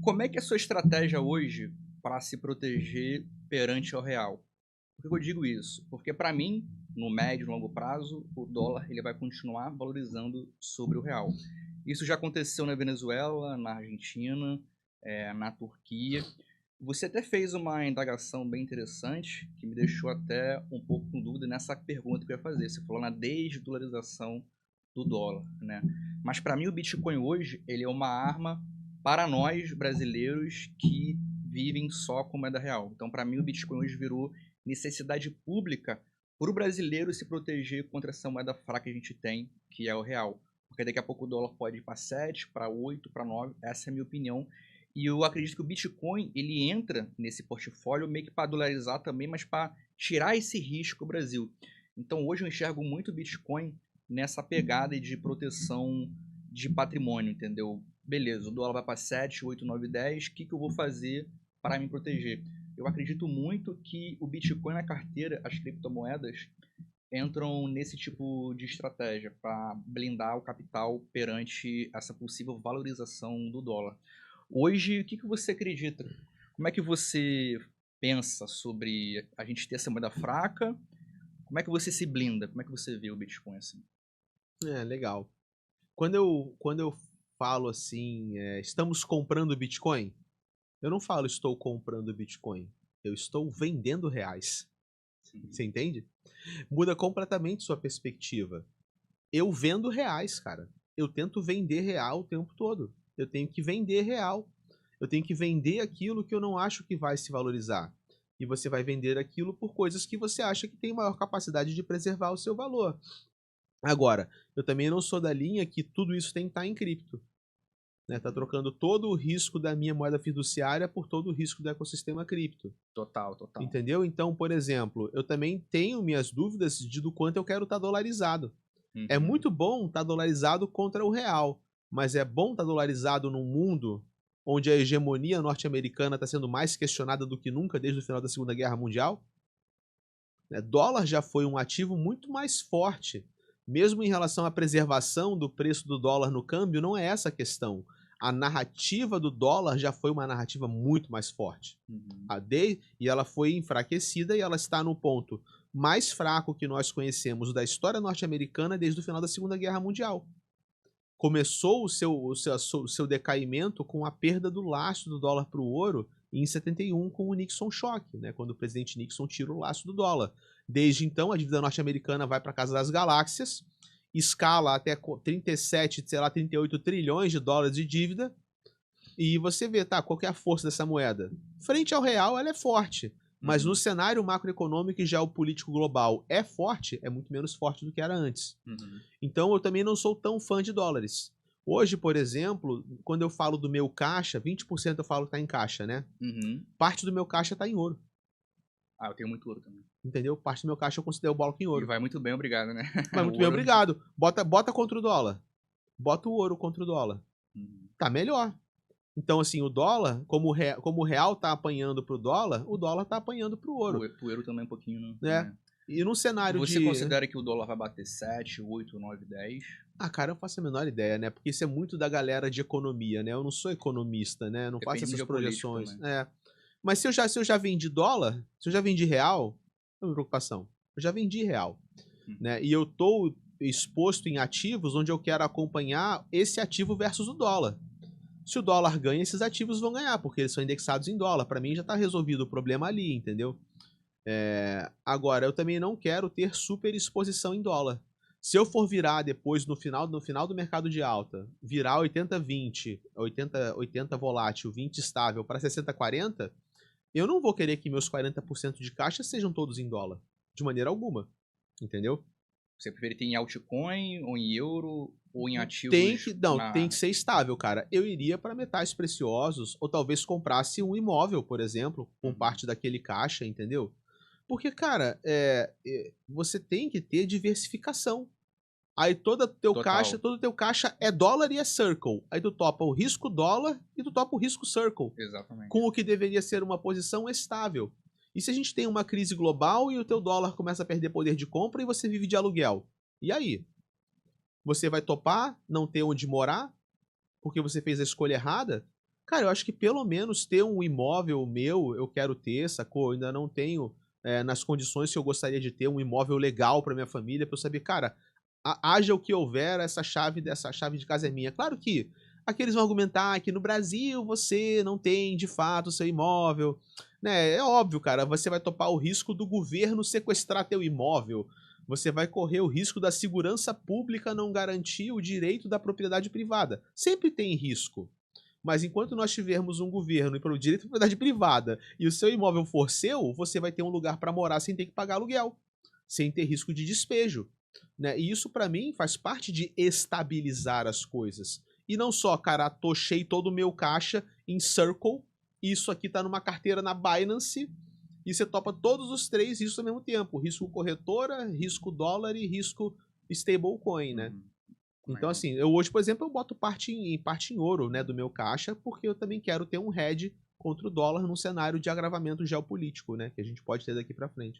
como é que é a sua estratégia hoje para se proteger perante ao real? Por que eu digo isso? Porque para mim, no médio e longo prazo, o dólar ele vai continuar valorizando sobre o real. Isso já aconteceu na Venezuela, na Argentina, na Turquia. Você até fez uma indagação bem interessante, que me deixou até um pouco com dúvida nessa pergunta que eu ia fazer. Você falou na desdolarização do dólar, né? Mas para mim o Bitcoin hoje, ele é uma arma para nós brasileiros que vivem só com moeda real. Então para mim o Bitcoin hoje virou necessidade pública para o brasileiro se proteger contra essa moeda fraca que a gente tem, que é o real. Porque daqui a pouco o dólar pode ir para 7, para 8, para 9. Essa é a minha opinião. E eu acredito que o Bitcoin ele entra nesse portfólio meio que para dolarizar também, mas para tirar esse risco do Brasil. Então hoje eu enxergo muito o Bitcoin nessa pegada de proteção de patrimônio, entendeu? Beleza, o dólar vai para 7, 8, 9, 10, o que eu vou fazer para me proteger? Eu acredito muito que o Bitcoin na carteira, as criptomoedas, entram nesse tipo de estratégia para blindar o capital perante essa possível valorização do dólar. Hoje, o que você acredita? Como é que você pensa sobre a gente ter essa moeda fraca? Como é que você se blinda? Como é que você vê o Bitcoin assim? É, legal. Quando eu falo assim, estamos comprando Bitcoin, eu não falo estou comprando Bitcoin. Eu estou vendendo reais. Sim. Você entende? Muda completamente sua perspectiva. Eu vendo reais, cara. Eu tento vender real o tempo todo. Eu tenho que vender real. Eu tenho que vender aquilo que eu não acho que vai se valorizar. E você vai vender aquilo por coisas que você acha que tem maior capacidade de preservar o seu valor. Agora, eu também não sou da linha que tudo isso tem que estar em cripto. Né? Tá Uhum. trocando todo o risco da minha moeda fiduciária por todo o risco do ecossistema cripto. Total, total. Entendeu? Então, por exemplo, eu também tenho minhas dúvidas do quanto eu quero estar dolarizado. É Uhum. muito bom estar dolarizado contra o real, mas é bom estar dolarizado num mundo onde a hegemonia norte-americana está sendo mais questionada do que nunca desde o final da Segunda Guerra Mundial? Né? Dólar já foi um ativo muito mais forte. Mesmo em relação à preservação do preço do dólar no câmbio, não é essa a questão. A narrativa do dólar já foi uma narrativa muito mais forte. Uhum. E ela foi enfraquecida e ela está no ponto mais fraco que nós conhecemos da história norte-americana desde o final da Segunda Guerra Mundial. Começou o seu decaimento com a perda do lastro do dólar para o ouro em 71 com o Nixon Shock, né, quando o presidente Nixon tira o lastro do dólar. Desde então, a dívida norte-americana vai para a casa das galáxias, escala até 37, sei lá, 38 trilhões de dólares de dívida, e você vê, tá, qual que é a força dessa moeda? Frente ao real, ela é forte. Mas no Uhum. cenário macroeconômico e geopolítico global é forte, é muito menos forte do que era antes. Uhum. Então eu também não sou tão fã de dólares. Hoje, por exemplo, quando eu falo do meu caixa, 20% eu falo que tá em caixa, né? Uhum. Parte do meu caixa tá em ouro, Ah, eu tenho muito ouro também. entendeu? Parte do meu caixa eu considero o bloco em E ouro. vai muito bem, obrigado, né? Mas O muito bem, ouro. obrigado. Bota contra o dólar. Bota o ouro contra o dólar. Uhum. Tá melhor. Então, assim, o dólar, como o real tá apanhando pro dólar, o dólar tá apanhando pro ouro, O euro também um pouquinho, né? né? E num cenário Você de. considera que o dólar vai bater 7, 8, 9, 10? Ah, cara, eu não faço a menor ideia, né? Porque isso é muito da galera de economia, né? Eu não sou economista, né? Eu não faço Depende do essas geopolítico projeções. também. É. Mas se eu já vendi dólar, se eu já vendi real, não é uma preocupação. Eu já vendi real, Uhum. né? E eu tô exposto em ativos onde eu quero acompanhar esse ativo versus o dólar. Se o dólar ganha, esses ativos vão ganhar, porque eles são indexados em dólar. Para mim já está resolvido o problema ali, entendeu? Agora, eu também não quero ter super exposição em dólar. Se eu for virar depois, no final do mercado de alta, virar 80-20, 80 volátil, 20 estável para 60-40, eu não vou querer que meus 40% de caixa sejam todos em dólar. De maneira alguma. Entendeu? Você prefere ter em altcoin, ou em euro, ou em Tem ativos que, não, tem na. que ser estável, cara. Eu iria para metais preciosos, ou talvez comprasse um imóvel, por exemplo, com Uhum. parte daquele caixa, entendeu? Porque, cara, você tem que ter diversificação. Aí Total. todo teu caixa é dólar e é circle. Aí tu topa o risco dólar e tu topa o risco circle, Exatamente. com o que deveria ser uma posição estável. E se a gente tem uma crise global e o teu dólar começa a perder poder de compra e você vive de aluguel? E aí? Você vai topar não ter onde morar porque você fez a escolha errada? Cara, eu acho que pelo menos ter um imóvel meu, eu quero ter, sacou? Eu ainda não tenho, nas condições que eu gostaria de ter um imóvel legal pra minha família, pra eu saber, cara, haja o que houver, essa chave de casa é minha. Claro que aqueles vão argumentar que no Brasil você não tem de fato o seu imóvel, né? É óbvio, cara, você vai topar o risco do governo sequestrar teu imóvel. Você vai correr o risco da segurança pública não garantir o direito da propriedade privada. Sempre tem risco. Mas enquanto nós tivermos um governo e pelo direito à propriedade privada e o seu imóvel for seu, você vai ter um lugar para morar sem ter que pagar aluguel, sem ter risco de despejo, né? E isso para mim faz parte de estabilizar as coisas. E não só, cara, tochei todo o meu caixa em Circle, isso aqui tá numa carteira na Binance e você topa todos os três riscos ao mesmo tempo, risco corretora, risco dólar e risco stablecoin, né? Uhum. Então, Legal. assim, eu hoje, por exemplo, eu boto parte em ouro, né, do meu caixa, porque eu também quero ter um hedge contra o dólar num cenário de agravamento geopolítico, né, que a gente pode ter daqui para frente.